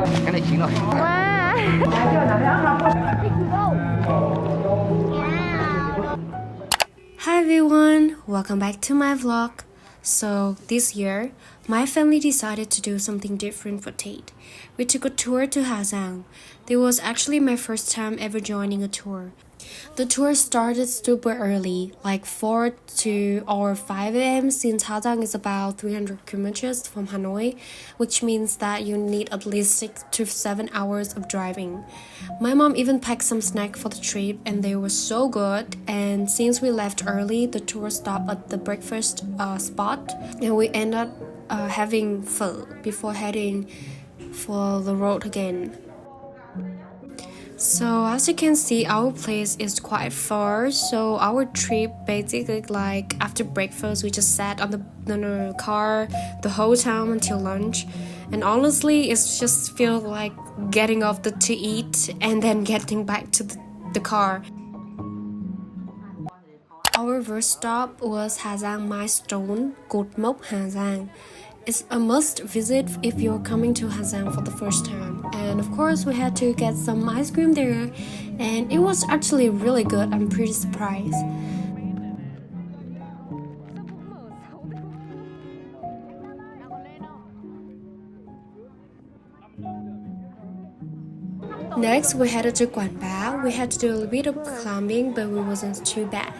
Cái này chín rồi. Wow. Hi everyone, welcome back to my vlog. So this year, my family decided to do something different for Tate. We took a tour to Ha Giang. This was actually my first time ever joining a tour. The tour started super early, like 4 to or 5 a.m. since Ha Giang is about 300 kilometers from Hanoi, which means that you need at least 6 to 7 hours of driving. My mom even packed some snack for the trip and they were so good, and since we left early, the tour stopped at the breakfast spot and we ended up having pho before heading for the road again. So as you can see, our place is quite far, so our trip basically, like after breakfast we just sat on the car the whole time until lunch, and honestly it's just feel like getting off to eat and then getting back to the car. Our first stop was Ha Giang Milestone, Cột Mốc Hà Giang. It's a must visit if you're coming to Ha Giang for the first time. And of course we had to get some ice cream there, and it was actually really good. I'm pretty surprised. Next, we headed to Quảng Bá. We had to do a little bit of climbing, but it wasn't too bad.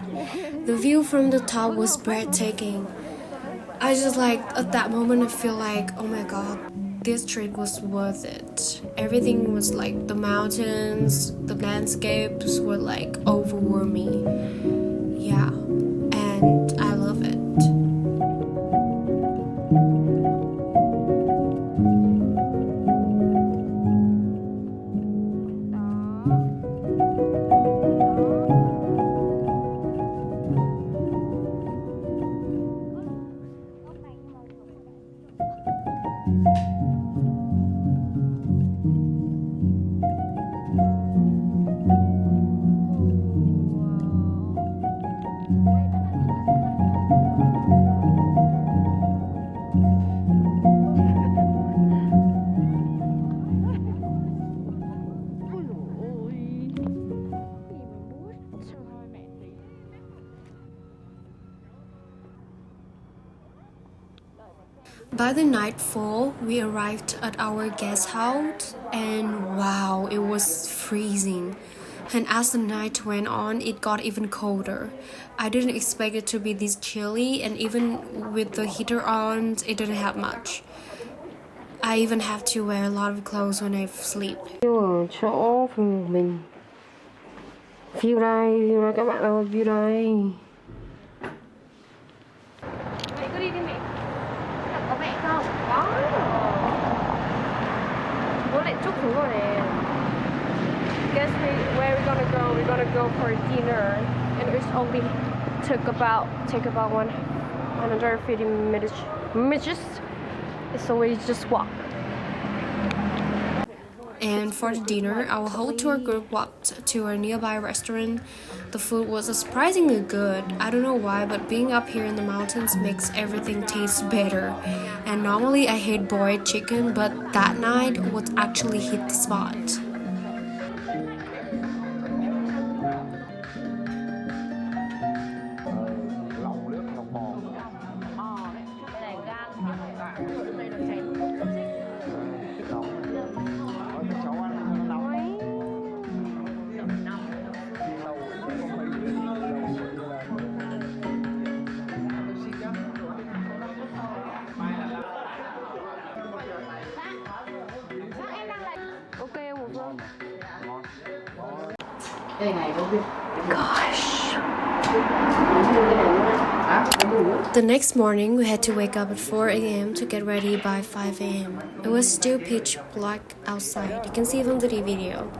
The view from the top was breathtaking. I just like, at that moment I feel like, oh my god, this trip was worth it. Everything was like, the mountains, the landscapes were like overwhelming. Yeah, and I love it. By the nightfall, we arrived at our guest house, and wow, it was freezing. And as the night went on, it got even colder. I didn't expect it to be this chilly, and even with the heater on, it didn't have much. I even have to wear a lot of clothes when I sleep. Ở chỗ phòng mình. View đây các bạn ơi, view đây. Mày cứ đi đi mẹ. Có mẹ không? Có. Bố lại chúc chúng rồi nè. Guess where we're gonna go? We're gonna go for dinner, and it's only take about 150 minutes. So we just walk. And for the dinner, our whole tour group walked to a nearby restaurant. The food was surprisingly good. I don't know why, but being up here in the mountains makes everything taste better. And normally I hate boiled chicken, but that night would actually hit the spot. Gosh. The next morning, we had to wake up at 4 a.m. to get ready by 5 a.m. It was still pitch black outside. You can see from the video.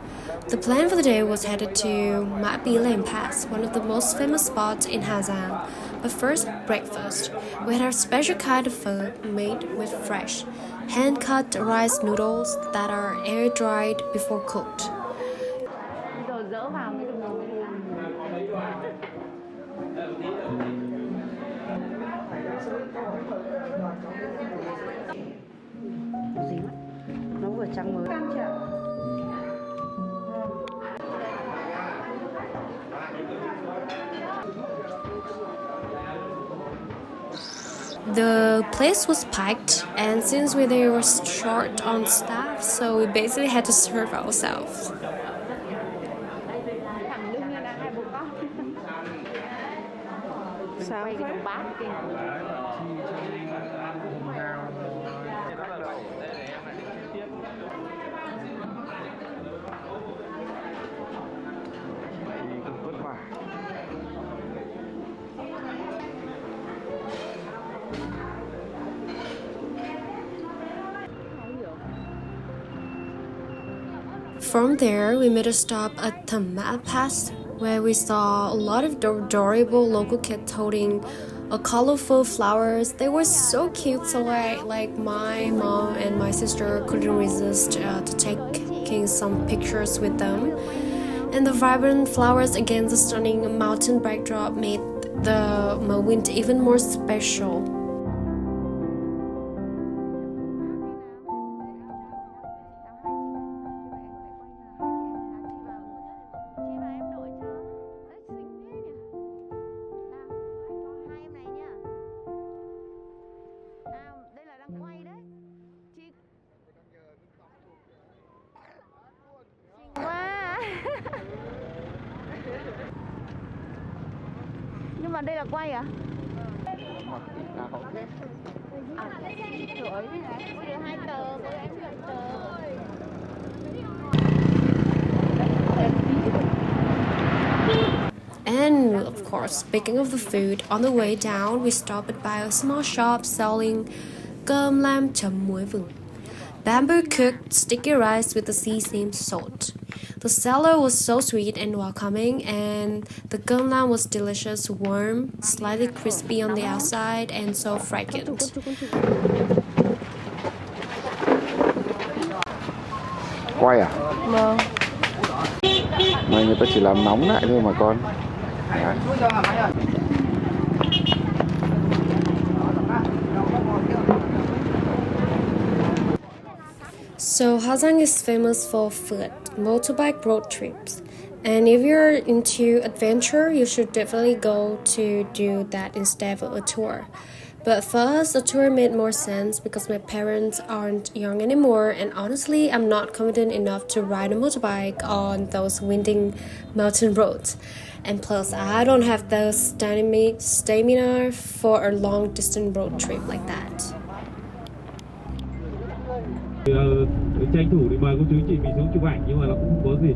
The plan for the day was headed to Leng Pass, one of the most famous spots in Ha Giang. But first, breakfast. We had our special kind of pho made with fresh, hand-cut rice noodles that are air-dried before cooked. trắng mới. The place was packed, and since we were short on staff, so we basically had to serve ourselves. Sao vậy? From there, we made a stop at Thamma Pass, where we saw a lot of adorable local kids holding colorful flowers. They were so cute, so my mom and my sister couldn't resist to taking some pictures with them. And the vibrant flowers against the stunning mountain backdrop made the moment even more special. Nhưng mà đây là quay à? And of course, speaking of the food, on the way down, we stopped by a small shop selling cơm lam chấm muối vừng, bamboo cooked sticky rice with the seasoned salt. The seller was so sweet and welcoming, and the cơm lam was delicious, warm, slightly crispy on the outside, and so fragrant. Quay à? Vâng. Này người ta chỉ làm nóng lại thôi mà con. Đấy. So Hazang is famous for foot, motorbike road trips. And if you're into adventure, you should definitely go to do that instead of a tour. But for us, a tour made more sense because my parents aren't young anymore, and honestly, I'm not confident enough to ride a motorbike on those winding mountain roads. And plus, I don't have the stamina for a long distance road trip like that. Tranh thủ thì mời cô chú chị mình xuống chụp ảnh, nhưng mà nó cũng không có gì.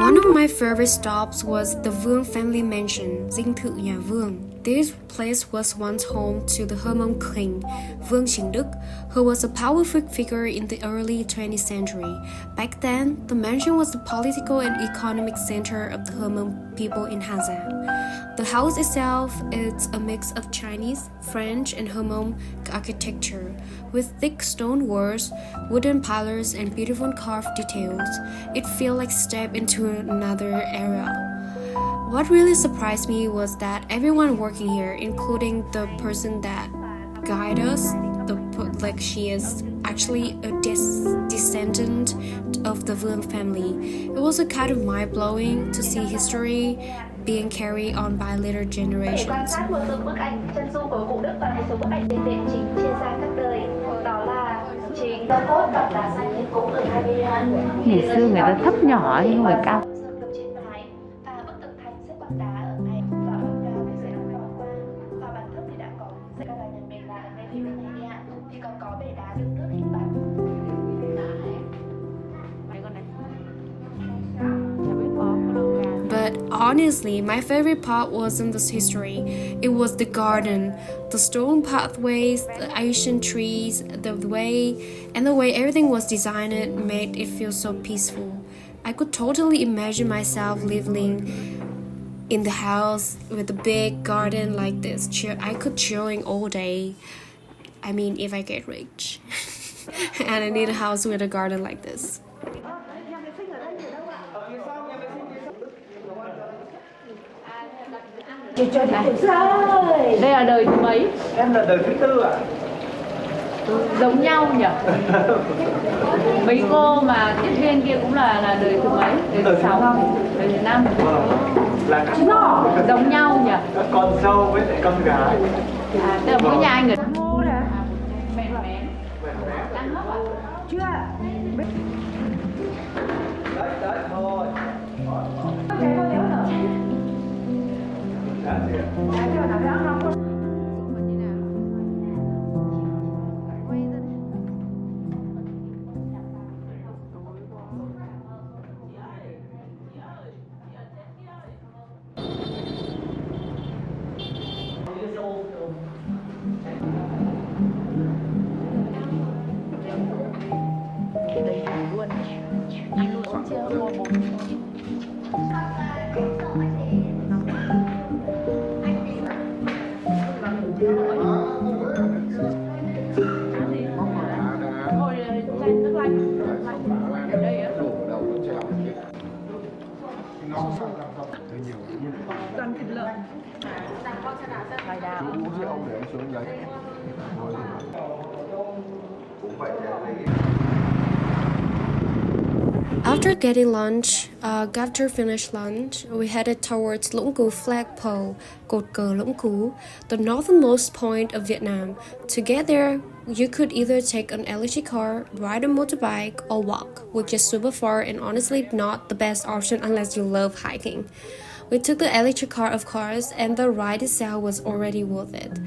One of my favorite stops was the Vương family mansion, Dinh thự nhà Vương. This place was once home to the Hmong king, Vương Chính Đức, who was a powerful figure in the early 20th century. Back then, the mansion was the political and economic center of the Hmong people in Hazang. The house itself is a mix of Chinese, French, and Hmong architecture, with thick stone walls, wooden pillars, and beautiful carved details. It feels like a step into another era. What really surprised me was that everyone working here, including the person that guided us, she is actually a descendant of the Vương family. It was a kind of mind-blowing to see history being carried on by later generations. Ngày xưa người ta thấp nhỏ nhưng mà cao. But honestly, my favorite part wasn't the history. It was the garden, the stone pathways, the ancient trees, the way everything was designed made it feel so peaceful. I could totally imagine myself living in the house with a big garden like this. I could chilling all day. I mean, if I get rich. And I need a house with a garden like this. Đây là đời thứ mấy? Em là đời thứ tư ạ. Giống nhau nhỉ? Mấy cô mà tiếp viên kia cũng là đời thứ mấy? Đời thứ 6, đời thứ 5. Là các Giống nhau nhỉ? các con dâu với lại con gái. Tức là mỗi nhà anh người Mua nè. mẹ đang hấp ạ? Chưa. Đấy thôi. Cái con đéo nở. Đã gì ạ? Cái nào đéo nóng. After getting lunch, after finished lunch, we headed towards Lũng Cú Flagpole, cột cờ Lũng Cú, the northernmost point of Vietnam. To get there, you could either take an electric car, ride a motorbike, or walk, which is super far and honestly not the best option unless you love hiking. We took the electric car, of course, and the ride itself was already worth it.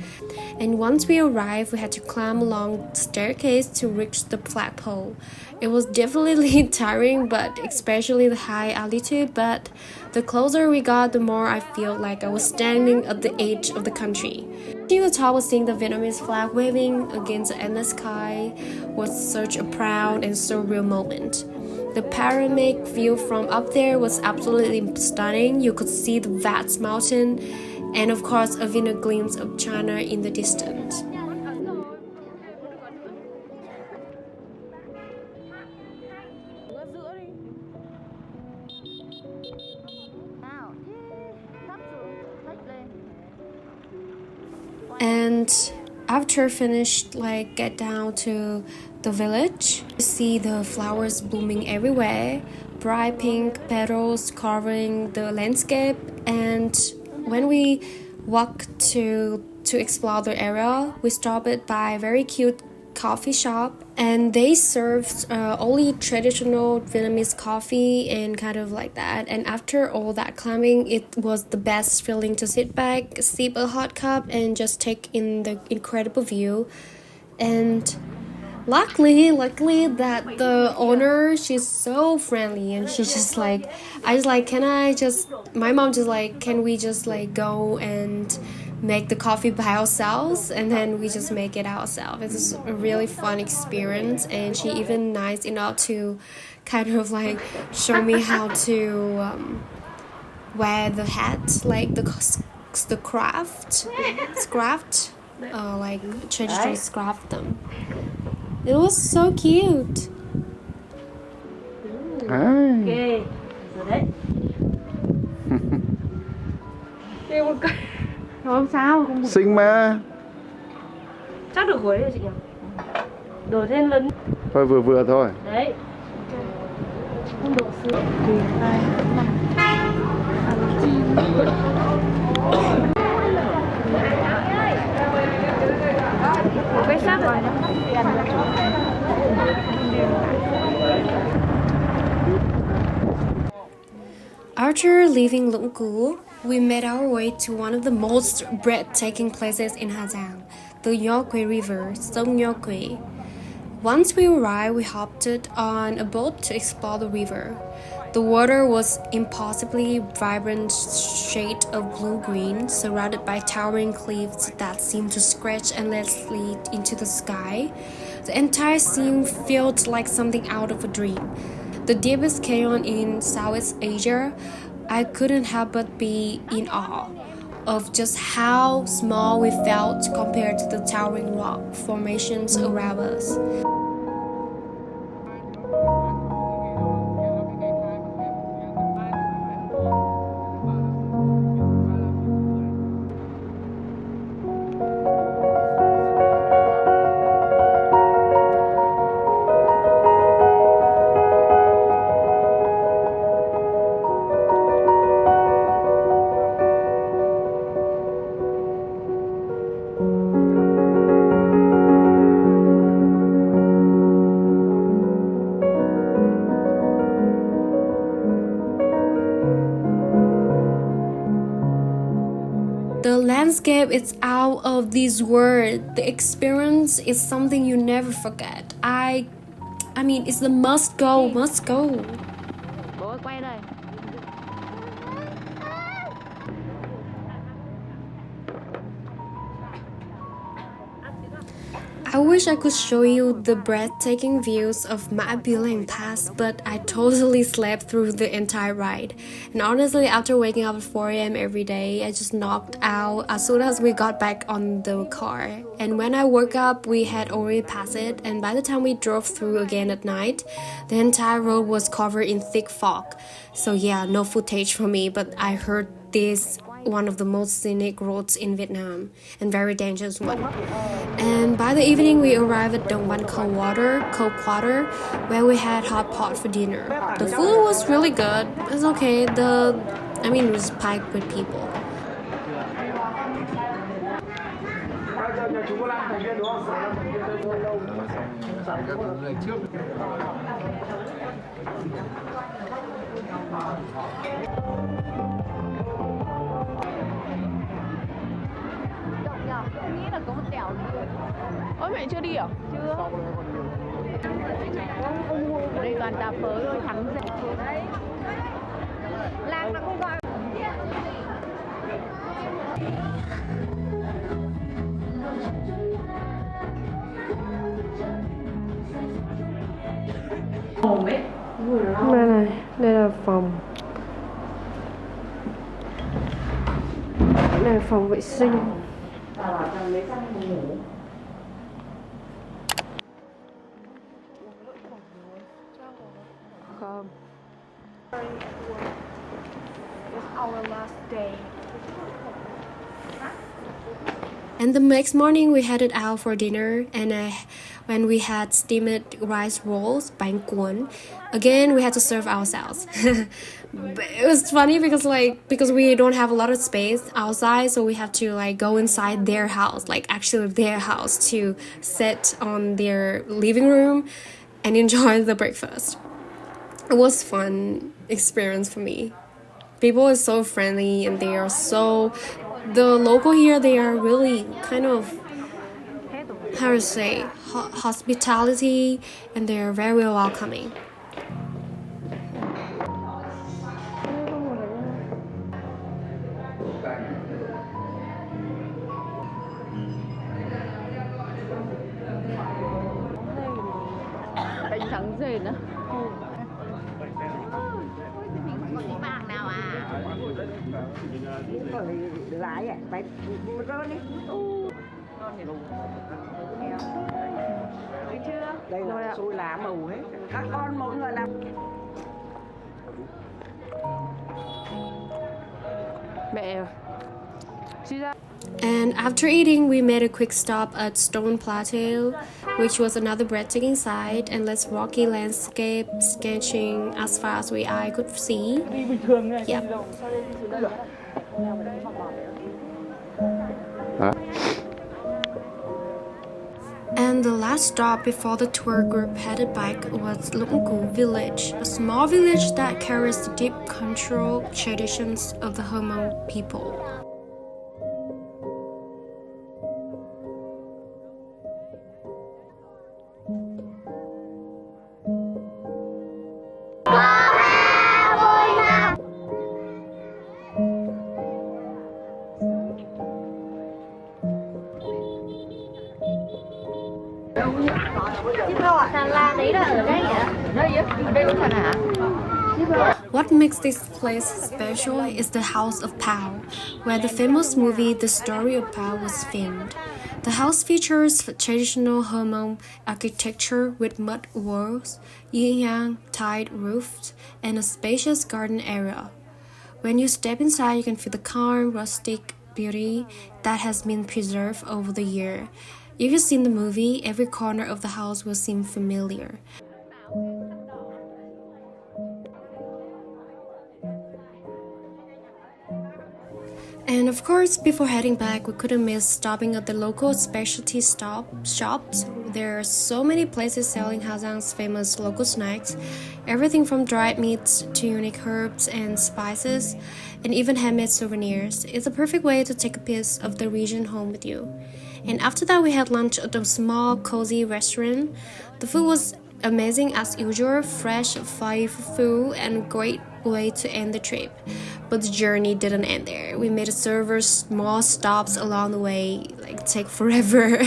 And once we arrived, we had to climb along the staircase to reach the flagpole. It was definitely tiring, but especially the high altitude, but the closer we got, the more I felt like I was standing at the edge of the country. Reaching the top was seeing the Vietnamese flag waving against the endless sky was such a proud and surreal moment. The panoramic view from up there was absolutely stunning. You could see the vast mountain and of course even a glimpse of China in the distance. And after finished, get down to the village, you see the flowers blooming everywhere, bright pink petals covering the landscape. And when we walked to explore the area, we stopped by a very cute coffee shop, and they served only traditional Vietnamese coffee and kind of like that. And after all that climbing, it was the best feeling to sit back, sip a hot cup, and just take in the incredible view. And luckily that the owner, she's so friendly, and she's just like, my mom just like, can we just go and make the coffee by ourselves, and then we just make it ourselves. It's a really fun experience, and she even nice enough to kind of show me how to wear the hat, the craft, traditional craft them. It was so cute. Ok. Rồi đấy. Không sao, không Xinh mà. Chắc được rồi đấy chị nhỉ? Đổ thêm lần. Thôi vừa vừa thôi. Đấy. Không đổ sữa. Tùy hai. Một cái xác rồi. After leaving Lũng Cú, we made our way to one of the most breathtaking places in Hà Giang, the Nho Quế River, sông Nho Quế. Once we arrived, we hopped on a boat to explore the river. The water was impossibly vibrant shade of blue-green, surrounded by towering cliffs that seemed to stretch endlessly into the sky. The entire scene felt like something out of a dream. The deepest canyon in Southeast Asia, I couldn't help but be in awe of just how small we felt compared to the towering rock formations around us. landscape is out of this world. The experience is something you never forget. I mean, it's the must go. Bố ơi, quay đây. I wish I could show you the breathtaking views of Mã Leng Pass, but I totally slept through the entire ride. And honestly, after waking up at 4 a.m. every day, I just knocked out as soon as we got back on the car. And when I woke up, we had already passed it, and by the time we drove through again at night, the entire road was covered in thick fog. So yeah, no footage for me, but I heard this one of the most scenic roads in Vietnam and very dangerous one. And by the evening we arrived at Dong Văn Cold Quarter, where we had hot pot for dinner. The food was really good. It's okay. It was packed with people. Nghĩ là có một tẻo. Ôi mẹ chưa đi à? Chưa. Ở đây toàn tà phớ thôi, thắng dậy. Đấy. Làng nó không gọi. Đây này, đây là phòng. Đây là phòng vệ sinh. Không. It's our last day. And the next morning we headed out for dinner, and when we had steamed rice rolls, bánh cuốn, again we had to serve ourselves. But it was funny because we don't have a lot of space outside, so we have to go inside their house, to sit on their living room and enjoy the breakfast. It was a fun experience for me. People are so friendly, and the local here, they are really kind of, how to say, hospitality, and they are very welcoming. Bánh trắng dền á. Lái à, phải con đi. Thấy chưa? Đây là xôi lá màu hết. Các con mỗi người làm. Mẹ. And after eating, we made a quick stop at Stone Plateau, which was another breathtaking sight and less rocky landscape sketching as far as eye could see. Yep. And the last stop before the tour group headed back was Leng village, a small village that carries the deep cultural traditions of the Hmong people. What makes this place special is the House of Pao, where the famous movie The Story of Pao was filmed. The house features traditional Hmong architecture with mud walls, yin-yang tiled roofs, and a spacious garden area. When you step inside, you can feel the calm, rustic beauty that has been preserved over the year. If you've seen the movie, every corner of the house will seem familiar. And of course, before heading back, we couldn't miss stopping at the local specialty shops. There are so many places selling Ha Giang's famous local snacks, everything from dried meats to unique herbs and spices, and even handmade souvenirs. It's a perfect way to take a piece of the region home with you. And after that, we had lunch at a small, cozy restaurant. The food was amazing as usual, fresh, food, and great way to end the trip. But the journey didn't end there. We made several small stops along the way, like take forever.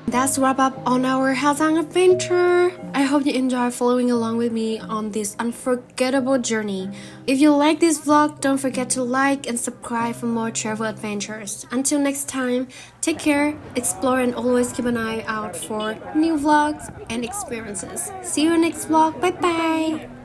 That's wrap up on our Ha Giang adventure. I hope you enjoy following along with me on this unforgettable journey. If you like this vlog, don't forget to like and subscribe for more travel adventures. Until next time, take care, explore, and always keep an eye out for new vlogs and experiences. See you in next vlog. Bye bye.